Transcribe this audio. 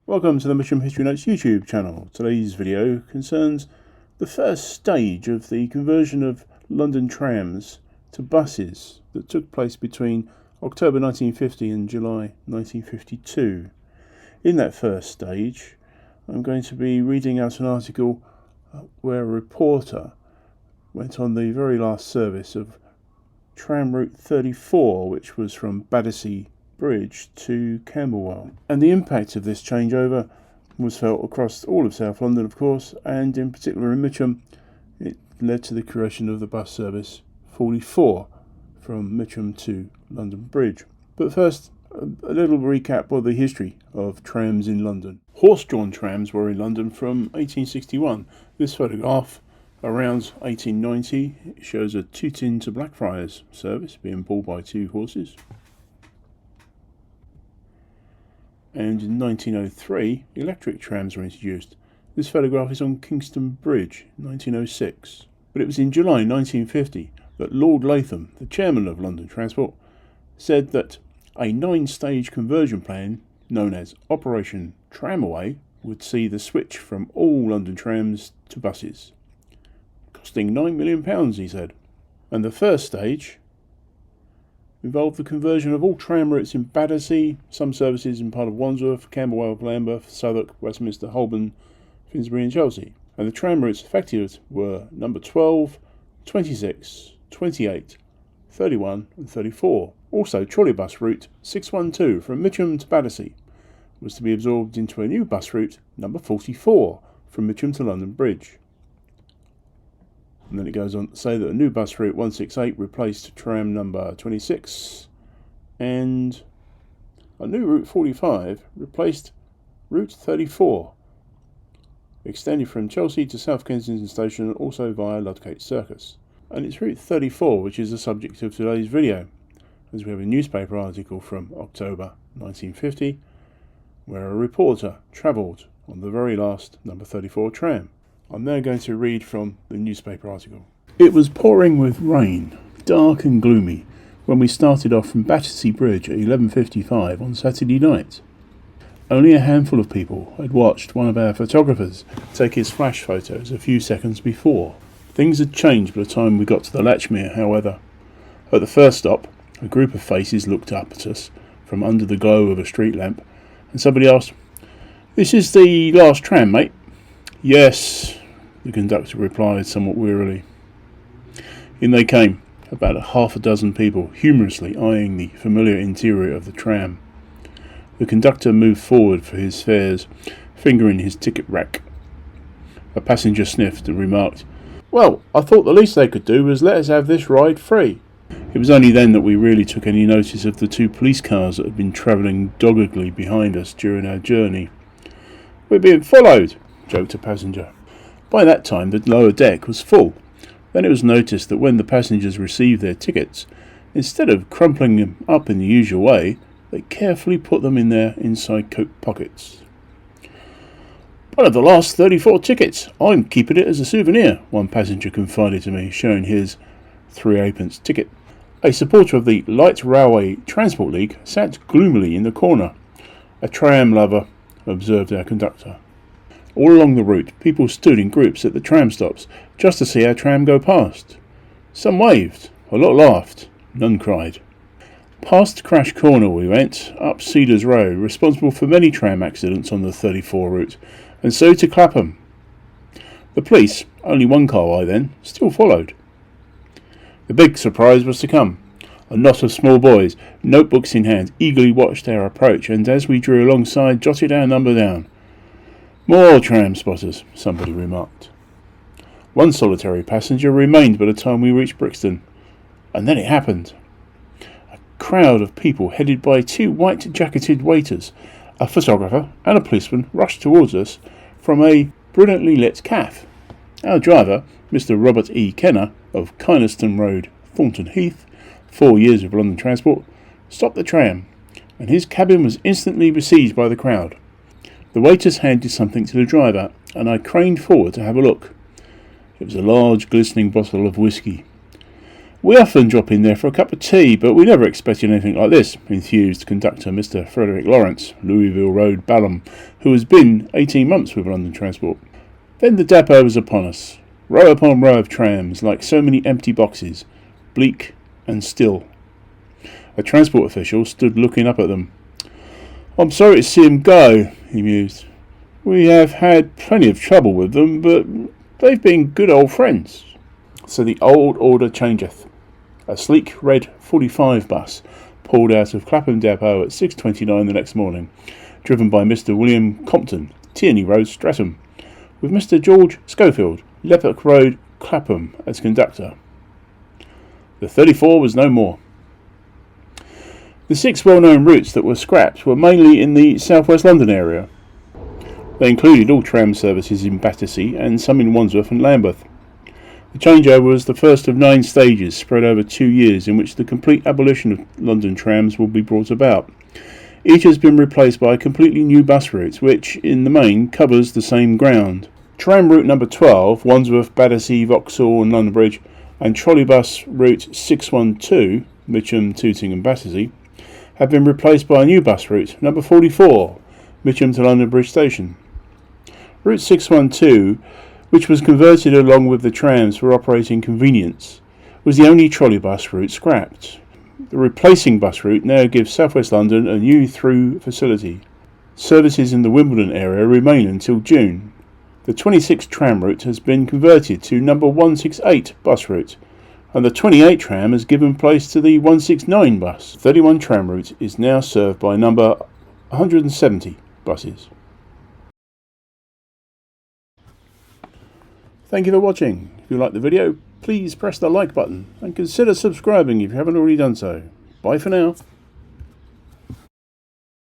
Welcome to the Mitcham History Notes YouTube channel. Today's video concerns the first stage of the conversion of London trams to buses that took place between October 1950 and July 1952. In that first stage, I'm going to be reading out an article where a reporter went on the very last service of tram route 34, which was from Battersea Bridge to Camberwell. And the impact of this changeover was felt across all of South London, of course, and in particular in Mitcham. It led to the creation of the bus service 44 from Mitcham to London Bridge. But first, a little recap of the history of trams in London. Horse-drawn trams were in London from 1861. This photograph around 1890 shows a Tooting to Blackfriars service being pulled by two horses. And in 1903, electric trams were introduced. This photograph is on Kingston Bridge, 1906. But it was in July 1950 that Lord Latham, the chairman of London Transport, said that a 9-stage conversion plan, known as Operation Tramway, would see the switch from all London trams to buses, costing £9 million, he said. And the first stage involved the conversion of all tram routes in Battersea, some services in part of Wandsworth, Camberwell, Lambeth, Southwark, Westminster, Holborn, Finsbury and Chelsea. And the tram routes affected were number 12, 26, 28, 31 and 34. Also, trolleybus route 612 from Mitcham to Battersea was to be absorbed into a new bus route, number 44, from Mitcham to London Bridge. And then it goes on to say that a new bus route 168 replaced tram number 26, and a new route 45 replaced route 34, extended from Chelsea to South Kensington Station and also via Ludgate Circus. And it's route 34 which is the subject of today's video, as we have a newspaper article from October 1950 where a reporter travelled on the very last number 34 tram. I'm now going to read from the newspaper article. It was pouring with rain, dark and gloomy, when we started off from Battersea Bridge at 11:55 on Saturday night. Only a handful of people had watched one of our photographers take his flash photos a few seconds before. Things had changed by the time we got to the Latchmere, however. At the first stop, a group of faces looked up at us from under the glow of a street lamp, and somebody asked, "This is the last tram, mate?" "Yes," the conductor replied somewhat wearily. In they came, about half a dozen people, humorously eyeing the familiar interior of the tram. The conductor moved forward for his fares, fingering his ticket rack. A passenger sniffed and remarked, "Well, I thought the least they could do was let us have this ride free." It was only then that we really took any notice of the two police cars that had been travelling doggedly behind us during our journey. "We're being followed," joked a passenger. By that time the lower deck was full. Then it was noticed that when the passengers received their tickets, instead of crumpling them up in the usual way, they carefully put them in their inside coat pockets. "One of the last 34 tickets. I'm keeping it as a souvenir," one passenger confided to me, showing his 3/8 ticket. A supporter of the Light Railway Transport League sat gloomily in the corner. "A tram lover," observed our conductor. All along the route, people stood in groups at the tram stops just to see our tram go past. Some waved, a lot laughed, none cried. Past Crash Corner we went, up Cedars Road, responsible for many tram accidents on the 34 route, and so to Clapham. The police, only one car by then, still followed. The big surprise was to come. A knot of small boys, notebooks in hand, eagerly watched our approach, and as we drew alongside, jotted our number down. "More Trams-Buses," somebody remarked. One solitary passenger remained by the time we reached Brixton. And then it happened. A crowd of people headed by two white-jacketed waiters, a photographer and a policeman rushed towards us from a brilliantly lit cafe. Our driver, Mr. Robert E. Kenner, of Kynaston Road, Thornton Heath, 4 years of London Transport, stopped the tram, and his cabin was instantly besieged by the crowd. The waiters handed something to the driver, and I craned forward to have a look. It was a large, glistening bottle of whisky. "We often drop in there for a cup of tea, but we never expected anything like this," enthused conductor Mr. Frederick Lawrence, Louisville Road, Balham, who has been 18 months with London Transport. Then the depot was upon us, row upon row of trams, like so many empty boxes, bleak and still. A transport official stood looking up at them. "I'm sorry to see 'em go," he mused. "We have had plenty of trouble with them, but they've been good old friends." So the old order changeth. A sleek red 45 bus pulled out of Clapham Depot at 6:29 the next morning, driven by Mr. William Compton, Tierney Road, Streatham, with Mr. George Schofield, Leppock Road, Clapham, as conductor. The 34 was no more. The 6 well-known routes that were scrapped were mainly in the south-west London area. They included all tram services in Battersea and some in Wandsworth and Lambeth. The changeover was the first of 9 stages spread over 2 years in which the complete abolition of London trams will be brought about. Each has been replaced by a completely new bus route which, in the main, covers the same ground. Tram route number 12, Wandsworth, Battersea, Vauxhall and London Bridge, and trolleybus route 612, Mitcham, Tooting and Battersea, have been replaced by a new bus route, number 44, Mitcham to London Bridge Station. Route 612, which was converted along with the trams for operating convenience, was the only trolleybus route scrapped. The replacing bus route now gives South West London a new through facility. Services in the Wimbledon area remain until June. The 26 tram route has been converted to number 168 bus route, and the 28 tram has given place to the 169 bus. The 31 tram route is now served by number 170 buses. Thank you for watching. If you liked the video, please press the like button and consider subscribing if you haven't already done so. Bye for now.